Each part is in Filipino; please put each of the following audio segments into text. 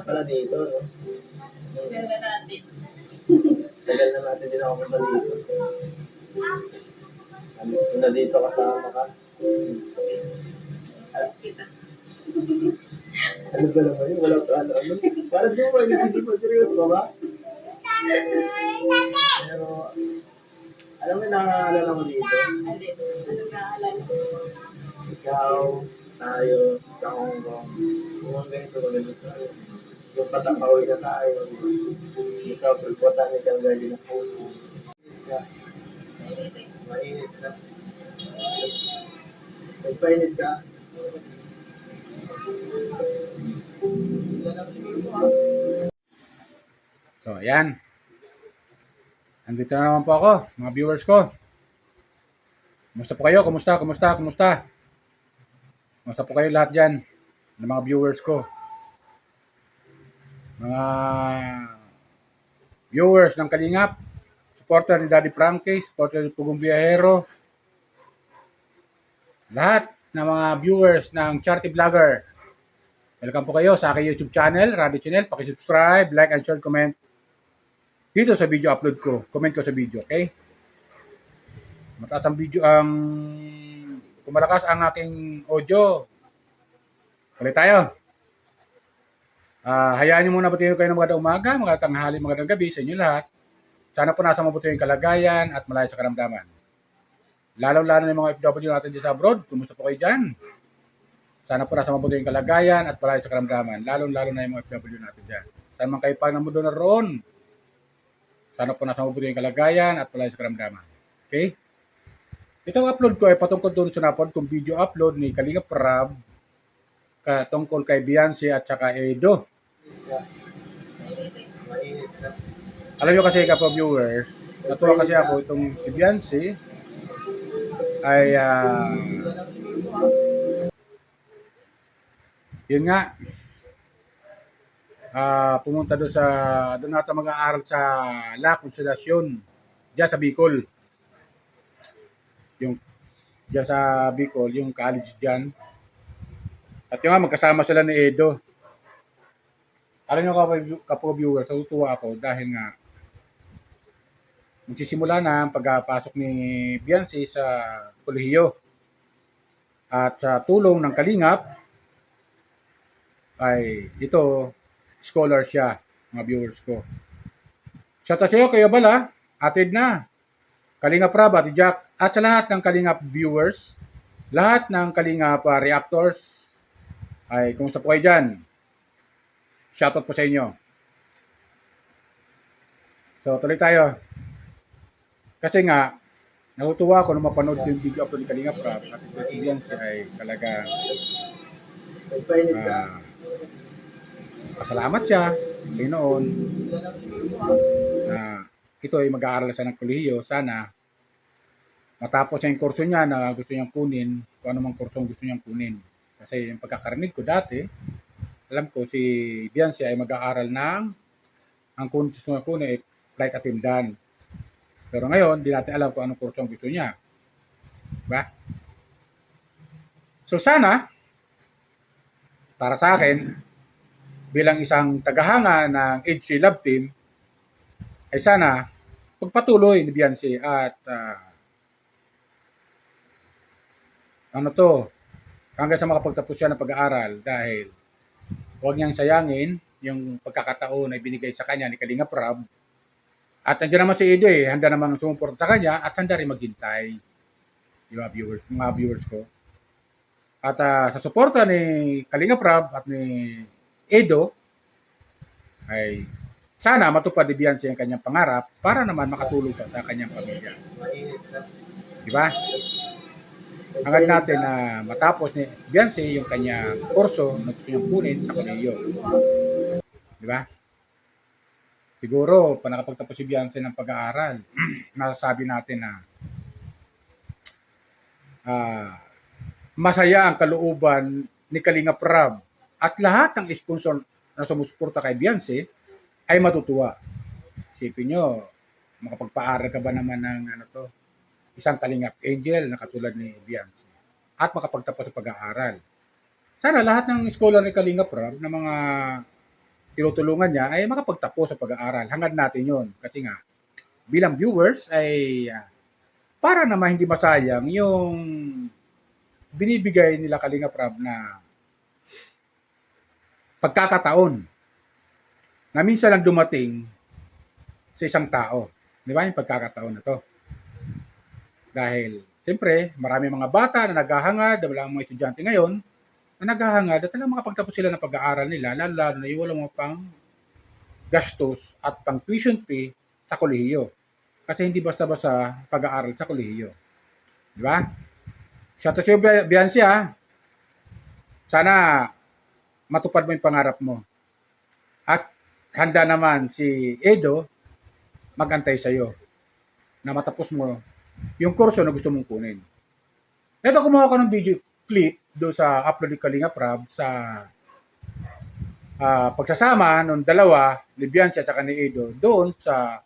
Pala dito, no? Tagal na natin. Tagal na natin din ako punta dito. Alis ko na dito kasama ka. Sarap kita. Ano ba naman yun? Walang ano. Parang di mo ba inisip mo? Seryoso ka ba? Pero, alam mo yung nakakaalala mo dito? Alin? Ano naalala ko? Ikaw, tayo, sa Hong Kong. Kung ganito ko ganito sa yung patakawi na tayo. Yung sa Botanical Garden na puno. Mainit eh. Mainit na. Nagpainit ka. So, ayan. Andito na naman po ako, mga viewers ko. Kumusta po kayo? Kumusta? Kumusta po kayo lahat dyan? Ng mga viewers ko. Mga viewers ng Kalingap. Supporter ni Daddy Frankie. Supporter ni Pugong Biyahero. Lahat ng mga viewers ng Charity Vlogger. Welcome po kayo sa aking YouTube channel, Radio Channel. Paki-subscribe, like, and share, comment dito sa video upload ko. Comment ko sa video, okay? Mataas ang video, kung malakas ang aking audio, ulit tayo. Hayaan nyo muna batiin kayo ng magandang umaga, magandang tanghali, magandang gabi sa inyo lahat. Sana po nasa mabuti yung kalagayan at malaya sa karamdaman. Lalo-lalo na yung mga FW natin dyan sa abroad, kumusta po kayo dyan? Sana po nasa mabuti yung kalagayan at malaya sa karamdaman. Lalo-lalo na yung mga FW natin dyan. Saan man kayo pa ng mundo na roon, sana po nasa mabuti yung kalagayan at malaya sa karamdaman. Okay? Itong upload ko ay patungkol doon sa napod kong video upload ni Kalinga Prab tungkol kay Beyonce at saka Edo. Mainit na. Alam nyo kasi kapag viewers, natuwa kasi ako itong si Beyonce ay yun nga pumunta doon nata mag-aaral sa La Consolacion diyan sa Bicol. Yung diyan sa Bicol, yung college diyan. At yung nga magkasama sila ni Edo. Alam nyo kapag viewers, natutuwa ako dahil nga magsisimula na ang pagpasok ni Beyonce sa kolehiyo. At sa tulong ng Kalingap, ay ito, scholar siya, mga viewers ko. Shoutout sa iyo, kayo bala, atid na. Kalingap Prab, Ate Jack, at sa lahat ng Kalingap viewers, lahat ng Kalingap reactors, ay kumusta po kayo dyan? Shoutout po sa inyo. So, tuloy tayo. Kasi nga, natutuwa ako nung mapanood yung video upload ni Kalingap Prab at ito si Beyonce ay talaga Nagpainit ka. pasalamat siya noon na ito ay mag-aaral siya ng kolehiyo. Sana matapos niya yung kurso niya na gusto niyang kunin, kung anumang kurso gusto niyang kunin. Kasi yung pagkakarinig ko dati, alam ko si Beyonce ay mag-aaral ng ang gusto niya kunin ay flight attendant. Pero ngayon, di natin alam kung anong kurso ang gusto niya. Diba? So sana, para sa akin, bilang isang tagahanga ng HC Love Team, ay sana pagpatuloy ni Beyonce at hanggang sa makapagtapos siya ng pag-aaral dahil huwag niyang sayangin yung pagkakataon na binigay sa kanya ni Kalinga Prab. At nandiyan naman si Edo handa namang sumuporta sa kanya at handa rin maghintay. Mga viewers ko. At sa suporta ni Kalinga Prab at ni Edo, ay sana matupad ni Beyonce ang kanyang pangarap para naman makatulong sa kanyang pamilya. Mainit na. Diba? Hanggang natin na matapos ni Beyonce yung kanyang kurso na gusto niyang kunin sa kolehiyo. Diba? Siguro, pa nakapagtapos si Beyonce ng pag-aaral, masasabi natin na masaya ang kalooban ni Kalinga Prab at lahat ng sponsor na sumusuporta kay Beyonce ay matutuwa. Isipin nyo, makapagpaaral ka ba naman ng isang Kalingap Angel na katulad ni Beyonce at makapagtapos sa pag-aaral. Sana lahat ng scholar ni Kalinga Prab na mga tinutulungan niya ay makapagtapos sa pag-aaral. Hangad natin yun. Kasi nga, bilang viewers ay para naman hindi masayang yung binibigay nila Kalinga Prab na pagkakataon na minsan lang dumating sa isang tao. Di ba yung pagkakataon na to? Dahil, siyempre, marami mga bata na naghahangad, wala mga estudyante ngayon, na naghahangad at talagang makapagtapos sila ng pag-aaral nila, lalo na yung walang mga pang gastos at pang tuition fee sa kolehiyo. Kasi hindi basta-basta pag-aaral sa kolehiyo. Di ba? Shout out sa iyo, Biancy, ha? Sana matupad mo yung pangarap mo. At handa naman si Edo magantay sa iyo na matapos mo yung kurso na gusto mong kunin. Ito, kumuha ko ng video clip doon sa upload ni Kalinga Prab sa pagsasama ng dalawa, ni Biancy at saka ni Edo, doon sa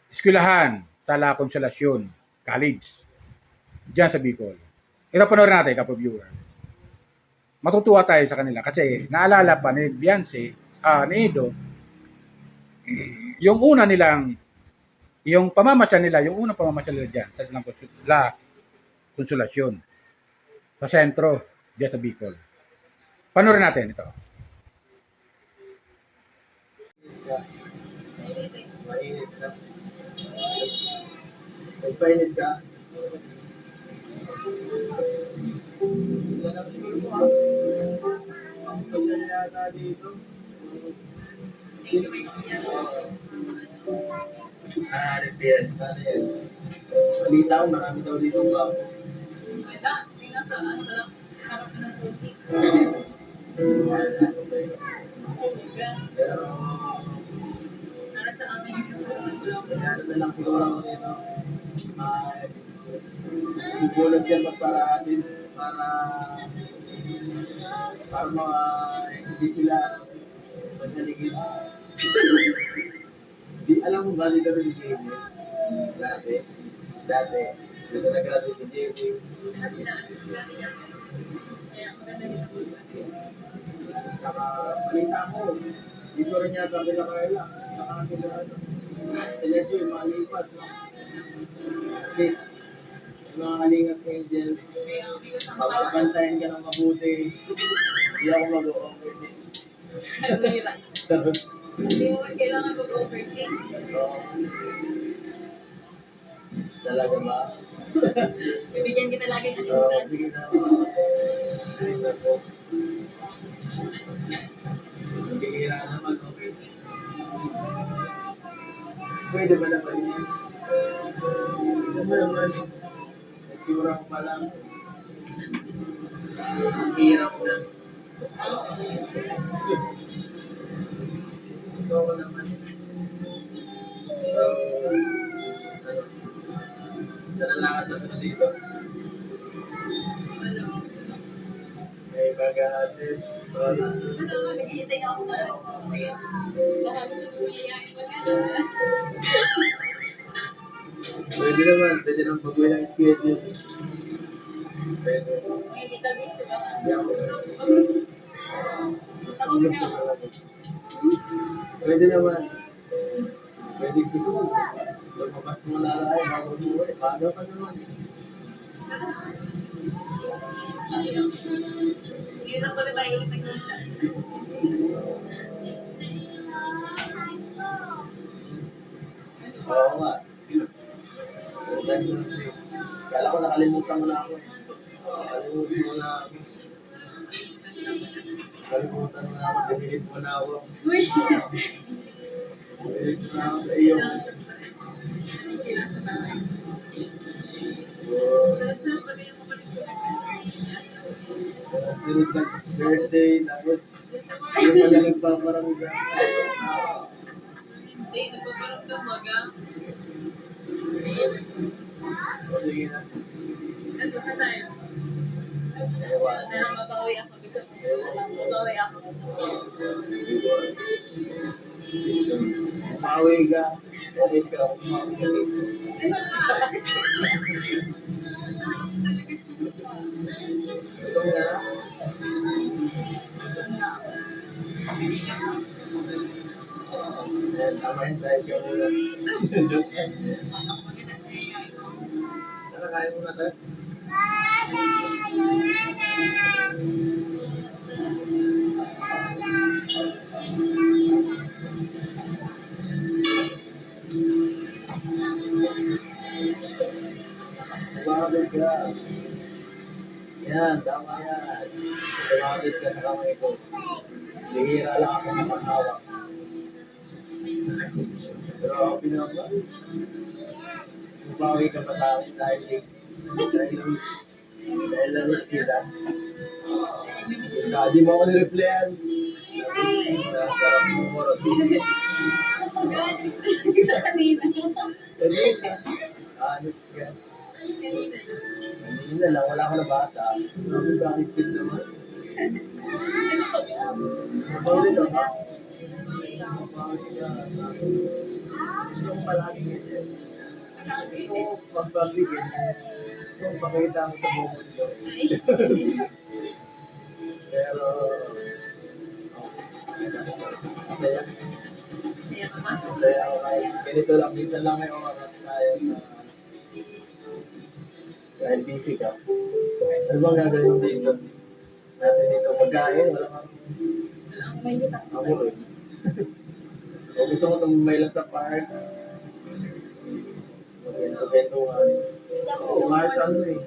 eskwelahan sa La Consolacion College, diyan sa Bicol. Ito, panoorin natin, kapag-viewer. Matutuwa tayo sa kanila kasi naalala pa ni Biancy, ni Edo, yung una nilang, yung pamamasyal nila, yung unang pamamasyal nila dyan sa La Consolacion, sa sentro, dyan sa Bicol. Panoorin natin ito. Mainit ka. Nagpainit ka. Wala na siguro mo, ha? Ang social yata dito. Thank you, my kuya. Repair. Ano yan? Balita ko, marami daw dito ba? Wala. May nasa ano lang. Harap ng puti. Pero, Para sa amin yung kasaluhan ko lang. kaya na lang siguro ako dito. Ibulog yan para atin, para mga hindi sila madaligid. Di, alam mo ba dito rin si JJ? Dati, dito nag-graduate si JJ. Kasi sila niya. Kaya maganda din ang buwan. Saka, balita ko, dito rin yata sila Carla. Saka sila, sila Joy, malipas. At least, yung mga kalingap angels, Kaya ang bigas ang pala. mapapantayan ka ng mabuti. Hindi ako mag-o-okay din. Kalmira. Hindi mo man kailangan mag-overthink. Talaga ba? Bibigyan kita lagi ng So, assurance. sige na. Ay, nako. Bihira naman, okay. Pwede ba naman yan? Pwede ba naman? Sa tsura ko pa lang. Ang hirap na. Ito ko naman. So, nalalakad na sa dito. May bagahati. Wala. Ano, naghihintay ako na ano sasabihin. Baka gusto mo mayayain mo na. Pwede naman. Pwede naman pag-uwi ng schedule. Pwede. Hindi ka miss, diba? Hindi ako. So, Gusto ko gusto talaga. Pwede naman. Pwede gusto mo. Lumabas mo na lang ay bago umuwi. Bago ka naman. sayang. Hindi na pala tayo ulit nagkita. Oo nga. Kala ko nakalimutan mo na ako. Nakalimutan mo na ako. Nakalimutan mo na ako. Dinilit mo na ako. Uy! Dinilit mo na ako sa iyo. Hindi sila sa bahay. So, Saan pala yung kapatid ko sunod na birthday. Tapos, yung pala nagpaparamdam. Hindi, nagpaparamdam maga. O sige na. Ano, saan tayo? Ewan. Pero mabawi ako. Gusto mo. Mabawi ako. Umawi ka. Alis ka. Ito na. Ayan, tama yun dahil siya muna. Joke yan. Nakakain mo na tayo. Lumapit ka. Yan, tama yan. Lumapit ka sa kamay ko. Bihira lang ako makahawak. Pero ako pinaka. Mabawi ka pa sa akin dahil na-miss kita. Hindi mo ako nireplyan. Sarap mo mo. Honest ka. Kanina lang, wala ka na bata. Sabi sa akin, kid naman. Mabawi ka ba? Mabawi ka. Gusto ko palagi ganyan. Gusto ko magpabigyan. Gusto ko pakita mo sa buong mundo. Pero, masaya. Masaya ako kahit ganito lang. Minsan lang may oras tayo na dahil busy ka. Ano bang gagawin dito? Natin dito magkain, wala kang ako rin. O gusto mo tumumay lang sa park, mag-bento-bentuhan. Smart ano eh.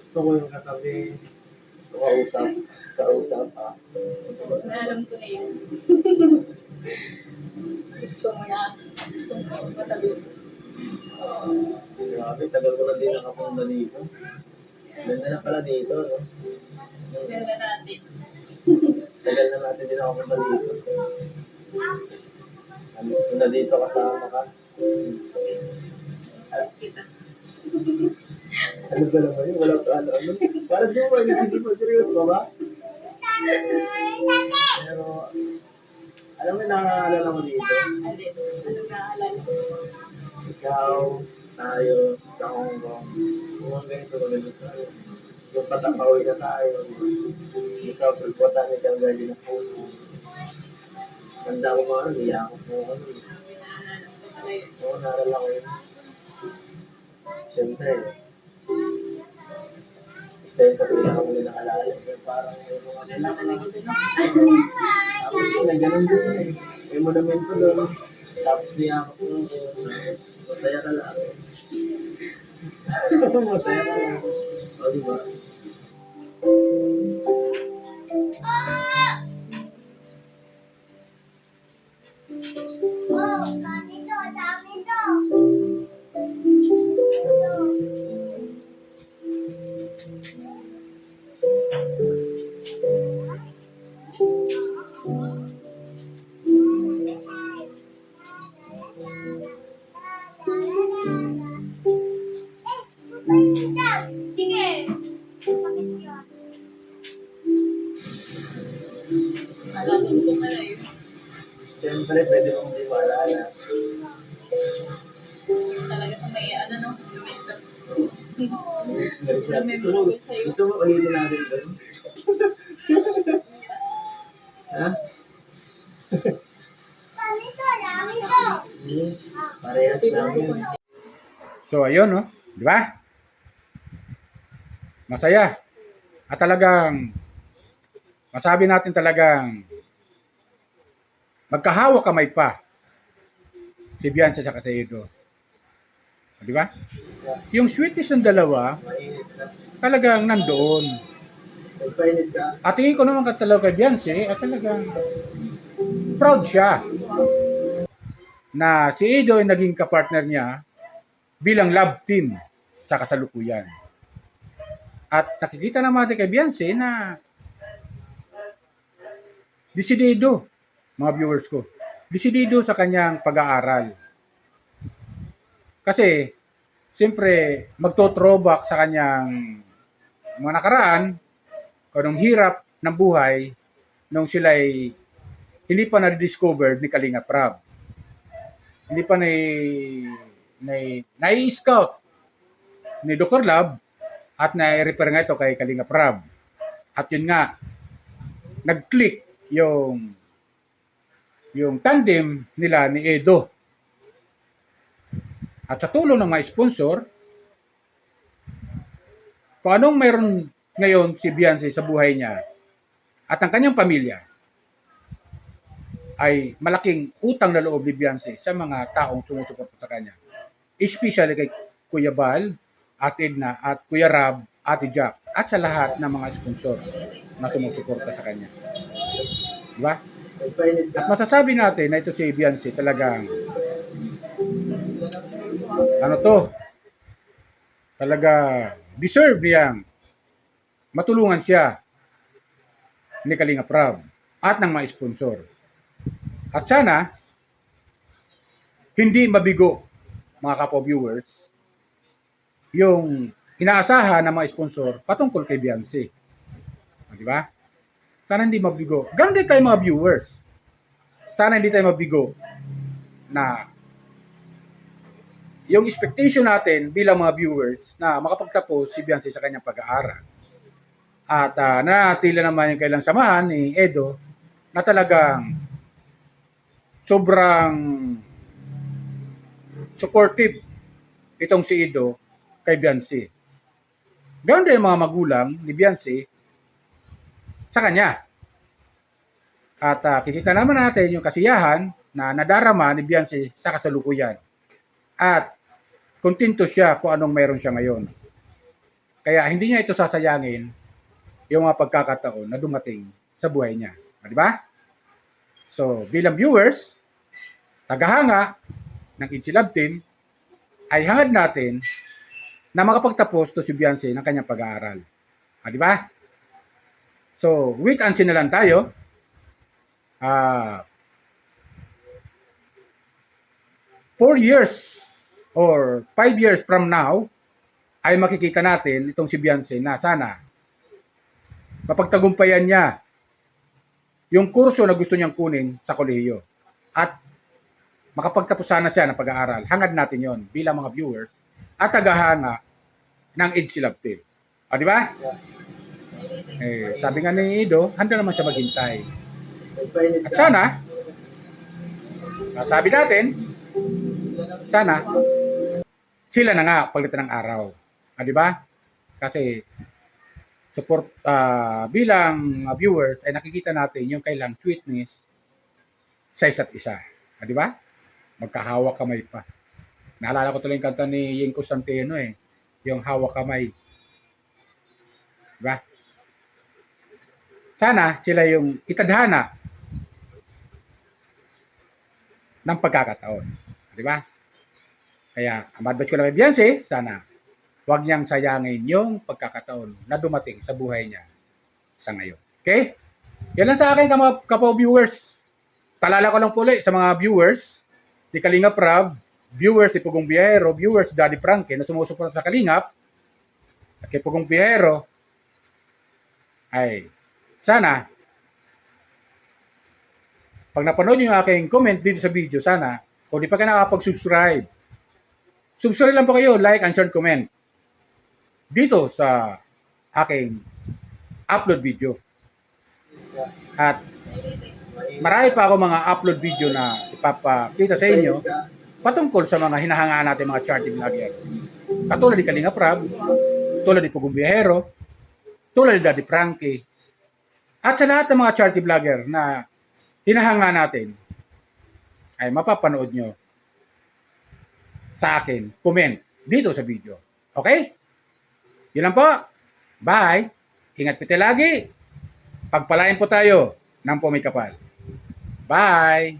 Gusto ko yung katabi, kausap ha. Alam ko na yun. Gusto mo matabi. Grabe, tagal ko na din nakapunta dito. Ganda na pala dito, no? Ganda natin. Tagal na natin din nakapunta dito. Alis ko na dito kasama ka. Sarap kita. Ano ba naman yun? Wala ka ano. Parang di mo ba nag-isip mo? Seryoso ka ba? Pero, alam mo yung nakakaalala ko dito? Alin? Anong naalala ko? Ikaw, tayo, sa Hong Kong. Kung ang ganito ko ganito sa yung patakawi na tayo. Yung sa Botanical Garden na puno. Tanda ko mga ano, niyakot mo ano. Naalala ko pala yun. Oo, naalala ko yun. Siyempre, isa yun sa pinakamuli na alala. Parang yung mga Ganda talaga doon. tapos yun, ganun din yun eh. May monumento doon. Tapos niyakot mo. Masaya ka lang. Masaya ka lang. O, diba? Sige. Alam ko pala yun. Siyempre, pwede mong di maalala. Talaga sa may ano no? Lumento. Gusto mo ulitin natin doon? Ha? Parehas namin. So, ayun, no? Di ba? Masaya. At talagang, masabi natin talagang, magkahawa kamay pa si Bianca at si Edo. Di ba? Yung sweetness ng dalawa, Mainit na. talagang nandoon. Nagpainit ka. At tingin ko naman talaga kay Bianca, at talagang proud siya na si Edo ay naging kapartner niya bilang love team sa kasalukuyan. At nakikita naman natin kay Bianca na desidido, mga viewers ko, desidido sa kanyang pag-aaral. Kasi, siyempre, magto-throwback sa kanyang mga nakaraan, kung anong hirap ng buhay, nung sila'y hindi pa na-discover ni Kalinga Prab. Hindi pa nai-scout ni Dr. Love at nai-refer nga ito kay Kalinga Prab. At yun nga, nag-click yung yung tandem nila ni Edo. At sa tulong ng mga sponsor, kung anong meron ngayon si Beyonce sa buhay niya at ang kanyang pamilya, ay malaking utang na loob ni Beyonce sa mga taong sumusuporta sa kanya. Especially kay Kuya Bal, Ate Edna, at Kuya Rab, Ate Jack, at sa lahat ng mga sponsor na sumusuporta sa kanya. Diba? Nagpainit At ka. masasabi natin na ito si Beyonce talagang ano to, talaga deserve niyang matulungan siya ni Kalinga Prab at ng mga sponsor. At sana hindi mabigo, mga kapo-viewers, yung inaasahan ng mga sponsor patungkol kay Beyonce. Di ba? Sana hindi mabigo. Ganun din tayo mga viewers. Sana hindi tayo mabigo na yung expectation natin bilang mga viewers na makapagtapos si Beyonce sa kanyang pag-aaral. At nanatila naman yung kailang samahan ni Edo na talagang sobrang supportive itong si Edo kay Beyonce. Ganoon din ang mga magulang ni Beyonce sa kanya. At kikita naman natin yung kasiyahan na nadarama ni Beyonce sa kasalukuyan. At kontento siya kung anong meron siya ngayon. Kaya hindi niya ito sasayangin yung mga pagkakataon na dumating sa buhay niya. Di ba? So, bilang viewers, tagahanga ng Itchy Love Team, ay hangad natin na makapagtapos to si Beyonce ng kanyang pag-aaral. Di ba? So, wait and see na lang tayo. 4 years or 5 years from now, ay makikita natin itong si Beyonce na sana mapagtagumpayan niya yung kurso na gusto niyang kunin sa kolehiyo. At makapagtapos sana siya ng pag-aaral. Hangad natin yon bilang mga viewers at tagahanga ng Itchy Love Team. Di ba? Sabi nga ni Edo, handa naman siya maghintay. Nagpainit At ka. sana, sabi natin, sana, sila na nga pagdating ng araw. Di ba? Kasi, support, bilang viewers, ay nakikita natin yung kailang sweetness sa isa't isa. Di ba? Magkahawak kamay pa. Naalala ko tuloy yung kanta ni Ying Constantino yung hawak kamay. Di ba? Sana sila yung itadhana ng pagkakataon. Di ba? Kaya, ang advice ko lang kay Beyonce, sana huwag niyang sayangin yung pagkakataon na dumating sa buhay niya sa ngayon. Okay? Yan lang sa akin, kapo-viewers. Talala ko lang po ulit sa mga viewers ni Kalinga Prab, viewers ni Pugong Biyahero, viewers ni Daddy Frankie na sumusuporta sa Kalingap, at kay Pugong Biyahero, ay sana, pag napanood nyo yung aking comment dito sa video, sana, kung di pa ka nakapag-subscribe, subscribe lang po kayo, like and share, comment dito sa aking upload video. At marami pa ako mga upload video na ipapakita sa inyo patungkol sa mga hinahangaan natin mga charity vlogger. Katulad ni Kalinga Prab, tulad ni Pugong Biyahero, tulad ni Daddy Frankie, at sa lahat ng mga charity vlogger na hinahanga natin, ay mapapanood nyo sa akin, comment dito sa video. Okay? Yun lang po. Bye. Ingat po tayo lagi. Pagpalain po tayo ng pumikapal. Bye.